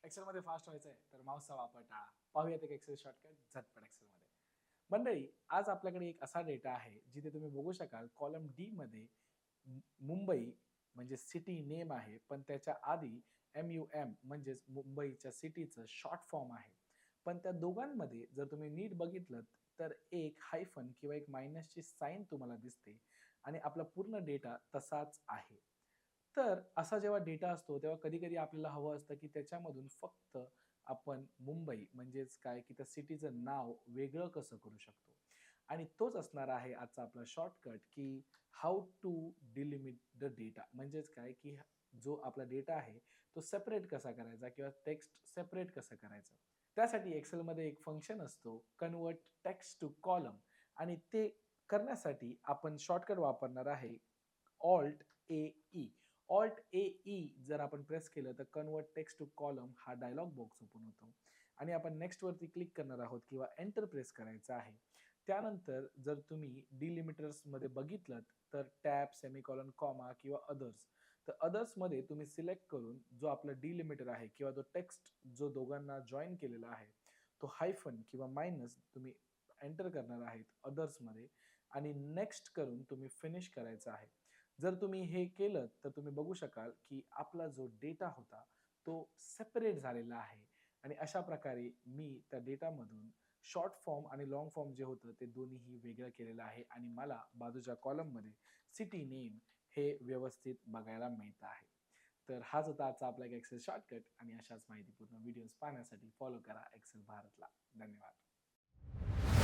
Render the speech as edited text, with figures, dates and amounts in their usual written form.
एक्सेलमध्ये फास्ट व्हायचंय तर माऊसचा वापर टाळा. पाहूयात एक एक्सेल शॉर्टकट झटपट एक्सेलमध्ये. मंडळी, आज आपल्याकडे एक असा डेटा आहे जिथे तुम्ही बघू शकाल कॉलम डी मध्ये मुंबई म्हणजे सिटी नेम आहे, पण त्याच्या आधी MUM म्हणजेच मुंबईच्या सिटीचं शॉर्ट फॉर्म आहे. पण त्या दोघांमध्ये जर तुम्ही नीट बघितलं तर एक हायफन किंवा एक मायनसची साइन तुम्हाला दिसते आणि आपला पूर्ण डेटा तसाच आहे. तर असा जेव्हा डेटा असतो तेव्हा कधी-कधी आपल्याला हवं असतं, की त्याच्यामधून फक्त आपण मुंबई म्हणजेच काय, की त्या सिटीचं नाव वेगळं कसं करू शकतो. आणि तोच असणार आहे आजचा आपला शॉर्टकट, की how to delimit the data म्हणजेच काय, की जो आपला डेटा आहे तो सेपरेट कसा करायचा किंवा टेक्स्ट सेपरेट कसं करायचं. त्यासाठी एक्सेलमध्ये एक फंक्शन असतो कन्व्हर्ट टेक्स्ट टू कॉलम आणि ते करण्यासाठी आपण शॉर्टकट वापरणार आहे ऑल्ट ए ई. ऑल्ट ए ई जर आपण प्रेस केलं तर कन्व्हर्ट टेक्स्ट टू कॉलम हा डायलॉग बॉक्स ओपन होतो आणि आपण नेक्स्ट वरती क्लिक करणार आहोत किंवा एंटर प्रेस करायचं आहे. त्यानंतर जर तुम्ही डिलिमिटर्समध्ये बघितलं तर टॅब, सेमीकॉलन, कॉमा किंवा अदर्स. तर अदर्समध्ये तुम्ही सिलेक्ट करून जो आपला डिलिमिटर आहे किंवा तो टेक्स्ट जो दोघांना जॉइन केलेला आहे, तो हायफन किंवा मायनस तुम्ही एंटर करणार आहेत अदर्समध्ये आणि नेक्स्ट करून तुम्ही फिनिश करायचं आहे. जर तुम्ही हे केलं तर तुम्ही बघू शकाल, की आपला जो डेटा होता तो सेपरेट झालेला आहे आणि अशा प्रकारे मी त्या डेटामधून शॉर्ट फॉर्म आणि लाँग फॉर्म जे होतं ते दोन्हीही वेगळं केलेलं आहे आणि मला बाजूच्या कॉलममध्ये सिटी नेम हे व्यवस्थित बघायला मिळतं आहे. तर हाच होता आजचा आपला एक एक्सेल शॉर्टकट आणि अशाच माहितीपूर्ण व्हिडिओज पाहण्यासाठी फॉलो करा एक्सेल भारतला. धन्यवाद.